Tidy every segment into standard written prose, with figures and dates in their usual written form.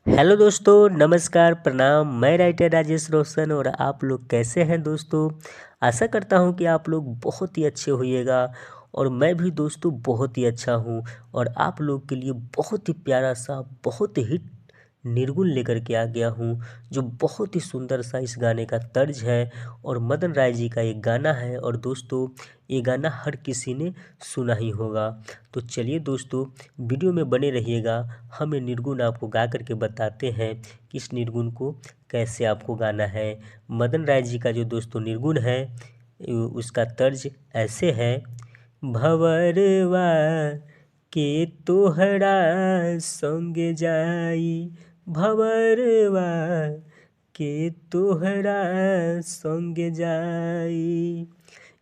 Hello दोस्तों, नमस्कार, प्रणाम। मैं राइटर राजेश रोशन और आप लोग कैसे हैं दोस्तों। आशा करता हूं कि आप लोग बहुत ही अच्छे होइएगा और मैं भी दोस्तों बहुत ही अच्छा हूं और आप लोग के लिए बहुत ही प्यारा सा बहुत हिट निर्गुण लेकर के आ गया हूं जो बहुत ही सुंदर सा इस गाने का तर्ज है और मदन राय जी का एक गाना है। और दोस्तों ये गाना हर किसी ने सुना ही होगा। तो चलिए दोस्तों वीडियो में बने रहिएगा। हम ये निर्गुण आपको गा करके बताते हैं कि इस निर्गुण को कैसे आपको गाना है। मदन राय जी का जो दोस्तों निर्गुण है उसका तर्ज ऐसे है। भंवरवा के तोहरा संग जाई, भंवरवा के तोहरा संग जाई।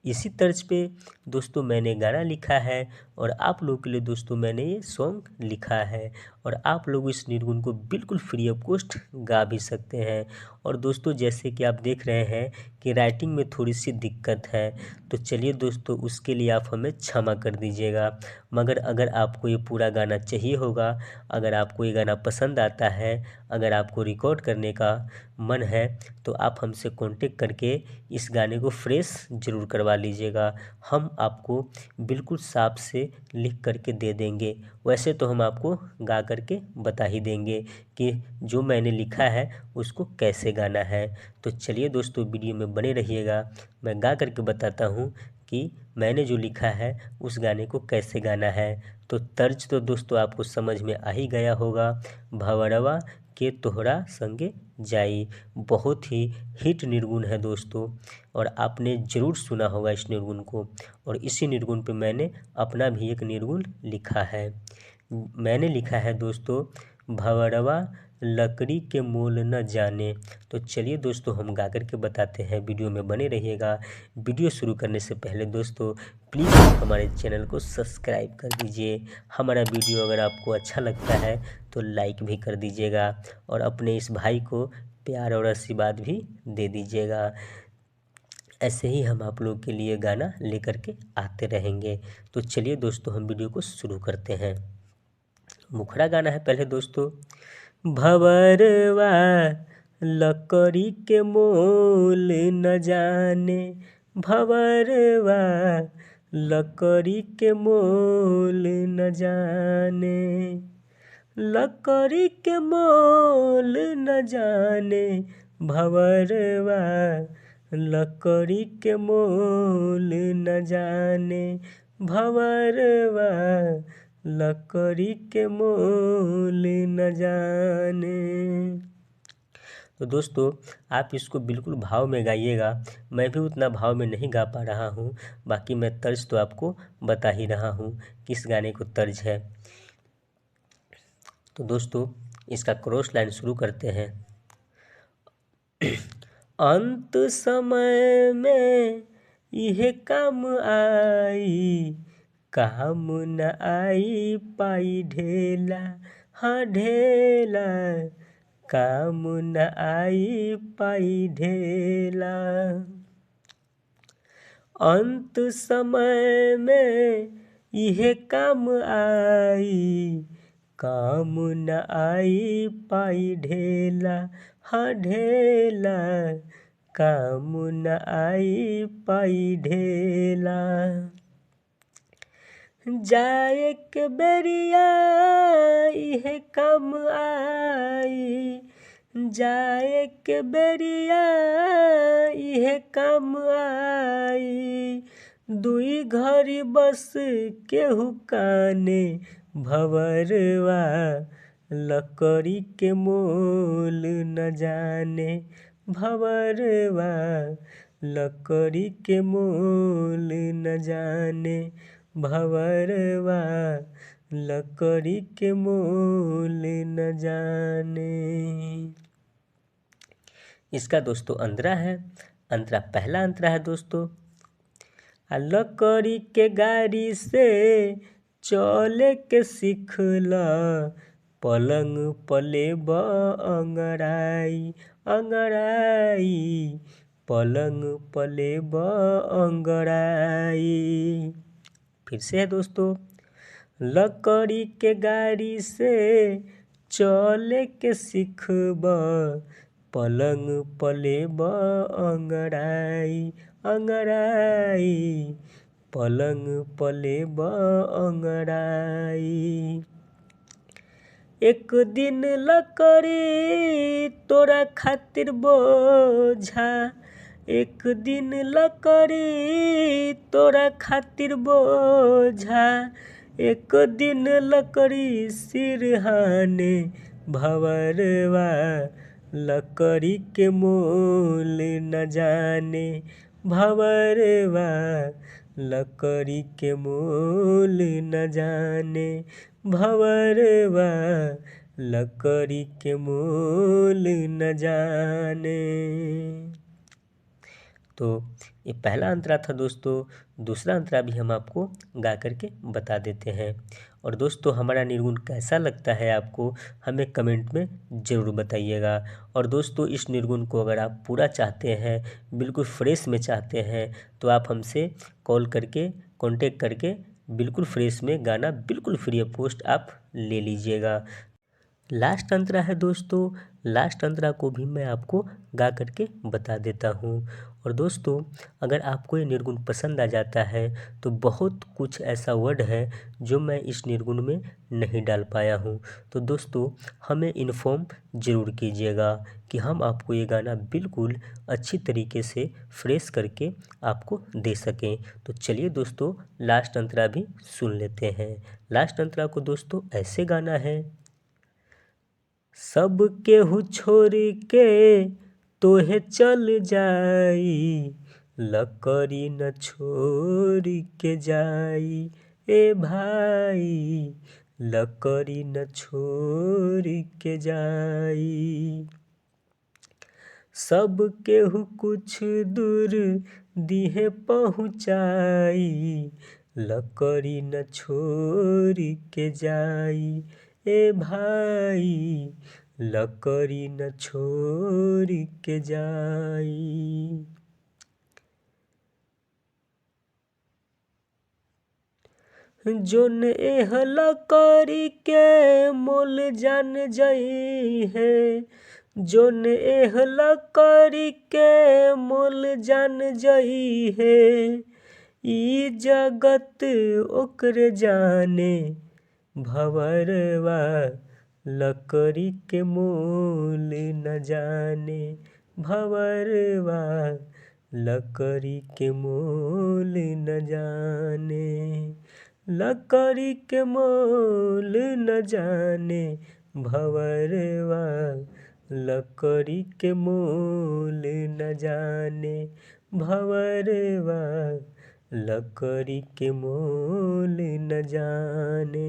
इसी तर्ज पे दोस्तों मैंने गाना लिखा है और आप लोगों के लिए दोस्तों मैंने ये सॉन्ग लिखा है और आप लोग इस निर्गुण को बिल्कुल फ्री ऑफ कॉस्ट गा भी सकते हैं। और दोस्तों जैसे कि आप देख रहे हैं कि राइटिंग में थोड़ी सी दिक्कत है, तो चलिए दोस्तों उसके लिए आप हमें क्षमा कर दीजिएगा। मगर अगर आपको ये पूरा गाना चाहिए होगा, अगर आपको ये गाना पसंद आता है, अगर आपको रिकॉर्ड करने का मन है, तो आप हमसे कांटेक्ट करके इस गाने को फ्रेश ज़रूर करवा लीजिएगा। हम आपको बिल्कुल साफ से लिख करके दे देंगे। वैसे तो हम आपको गा करके बता ही देंगे कि जो मैंने लिखा है उसको कैसे गाना है। तो चलिए दोस्तों वीडियो में बने रहिएगा। मैं गा करके बताता हूँ कि मैंने जो लिखा है उस गाने को कैसे गाना है। तो तर्ज तो दोस्तों आपको समझ में आ ही गया होगा। भंवरवा के तोहरा संगे जाई बहुत ही हिट निर्गुण है दोस्तों और आपने ज़रूर सुना होगा इस निर्गुण को। और इसी निर्गुण पे मैंने अपना भी एक निर्गुण लिखा है। मैंने लिखा है दोस्तों, भंवरवा लकड़ी के मोल न जाने। तो चलिए दोस्तों हम गा कर के बताते हैं, वीडियो में बने रहिएगा। वीडियो शुरू करने से पहले दोस्तों प्लीज़ आप हमारे चैनल को सब्सक्राइब कर दीजिए। हमारा वीडियो अगर आपको अच्छा लगता है तो लाइक भी कर दीजिएगा और अपने इस भाई को प्यार और आशीर्वाद भी दे दीजिएगा। ऐसे ही हम आप लोग के लिए गाना लेकर के आते रहेंगे। तो चलिए दोस्तों हम वीडियो को शुरू करते हैं। मुखड़ा गाना है पहले दोस्तों। भंवरवा लकड़ी के मोल न जाने, भंवरवा लकड़ी के मोल न जाने, लकड़ी के मोल न जाने, भंवरवा लकड़ी के मोल न जाने, भंवरवा लकड़ी के मोल न जाने। तो दोस्तों आप इसको बिल्कुल भाव में गाइएगा। मैं भी उतना भाव में नहीं गा पा रहा हूँ, बाकी मैं तर्ज तो आपको बता ही रहा हूँ किस गाने को तर्ज है। तो दोस्तों इसका क्रॉस लाइन शुरू करते हैं। अंत समय में यह काम आई, काम न आई पाई ढेला, हाँ ढेला, काम न आई पाई ढेला। अंत समय में यह काम आई, काम न आई पाई ढेला, हाँ ढेला, काम न आई पाई ढेला। जाए के बेरिया यह काम आई, जाए के बेरिया यह काम आई, दुई घड़ी बस केहू काने, भंवरवा लकड़ी के मोल न जाने, भंवरवा लकड़ी के मोल न जाने, भंवरवा लकड़ी के मोल न जाने। इसका दोस्तों अंतरा है। अंतरा पहला अंतरा है दोस्तों। लकड़ी के गाड़ी से चले के सीखला, पलंग पलेब अंगड़ाई, अंगड़ाई, पलंग पलेब अंगड़ाई। फिर से है दोस्तों। लकड़ी के गाड़ी से चले के सिखबा पलंग पलेबा अंगड़ाई अंगड़ाई, पलंग पलेबा अंगड़ाई। एक दिन लकड़ी तोरा खातिर बोझा, एक दिन लकड़ी तोरा खातिर बोझा, एक दिन लकड़ी सिरहाने भंवरवा, लकड़ी के मोल न जाने भंवरवा, लकड़ी के मोल न जाने भंवरवा, लकड़ी के मोल न जाने। तो ये पहला अंतरा था दोस्तों। दूसरा अंतरा भी हम आपको गा करके बता देते हैं। और दोस्तों हमारा निर्गुण कैसा लगता है आपको, हमें कमेंट में ज़रूर बताइएगा। और दोस्तों इस निर्गुण को अगर आप पूरा चाहते हैं, बिल्कुल फ्रेश में चाहते हैं, तो आप हमसे कॉल करके कांटेक्ट करके बिल्कुल फ्रेश में गाना बिल्कुल फ्री ऑफ कॉस्ट आप ले लीजिएगा। लास्ट अंतरा है दोस्तों, लास्ट अंतरा को भी मैं आपको गा करके बता देता हूँ। और दोस्तों अगर आपको ये निर्गुण पसंद आ जाता है तो बहुत कुछ ऐसा वर्ड है जो मैं इस निर्गुण में नहीं डाल पाया हूँ, तो दोस्तों हमें इन्फॉर्म ज़रूर कीजिएगा कि हम आपको ये गाना बिल्कुल अच्छी तरीके से फ्रेश करके आपको दे सकें। तो चलिए दोस्तों लास्ट अंतरा भी सुन लेते हैं। लास्ट अंतरा को दोस्तों ऐसे गाना है। सब केहू छोड़ के तोहे चल जाई, लकड़ी न छोड़ के जाई ए भाई, लकड़ी न छोड़ के जाई। सब केहू कुछ दूर दिहे पहुँचाई, लकड़ी न छोड़ के जाई ए भाई, लकड़ी न छोड़ के जाई। जोन एह लकड़ी के मोल जान जाई है, जोन एह लकड़ी के मोल जान जाई है, ई जगत ओकरे जाने भंवरवा, लकड़ी के मोल न जाने भंवरवा, लकड़ी के मोल न जाने, लकड़ी के मोल न जाने भंवरवा, लकड़ी के मोल न जाने भंवरवा, लकड़ी के मोल न जाने।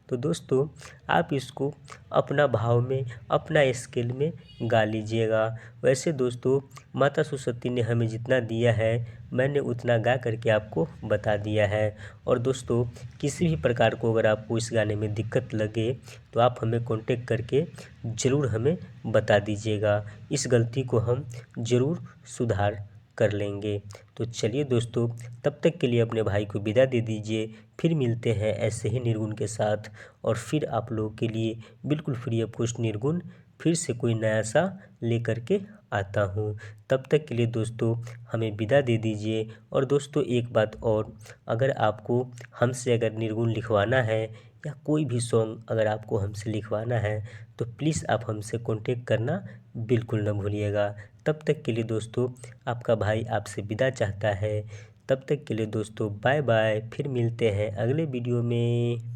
तो दोस्तों आप इसको अपना भाव में, अपना स्केल में गा लीजिएगा। वैसे दोस्तों माता सरस्वती ने हमें जितना दिया है मैंने उतना गा करके आपको बता दिया है। और दोस्तों किसी भी प्रकार को अगर आपको इस गाने में दिक्कत लगे तो आप हमें कांटेक्ट करके ज़रूर हमें बता दीजिएगा, इस गलती को हम ज़रूर सुधार कर लेंगे। तो चलिए दोस्तों तब तक के लिए अपने भाई को विदा दे दीजिए, फिर मिलते हैं ऐसे ही निर्गुण के साथ। और फिर आप लोगों के लिए बिल्कुल फ्री ऑफ कॉस्ट निर्गुण फिर से कोई नया सा लेकर के आता हूँ। तब तक के लिए दोस्तों हमें विदा दे दीजिए। और दोस्तों एक बात और, अगर आपको हमसे अगर निर्गुण लिखवाना है या कोई भी सॉन्ग अगर आपको हमसे लिखवाना है तो प्लीज़ आप हमसे कांटेक्ट करना बिल्कुल न भूलिएगा। तब तक के लिए दोस्तों आपका भाई आपसे विदा चाहता है। तब तक के लिए दोस्तों बाय बाय, फिर मिलते हैं अगले वीडियो में।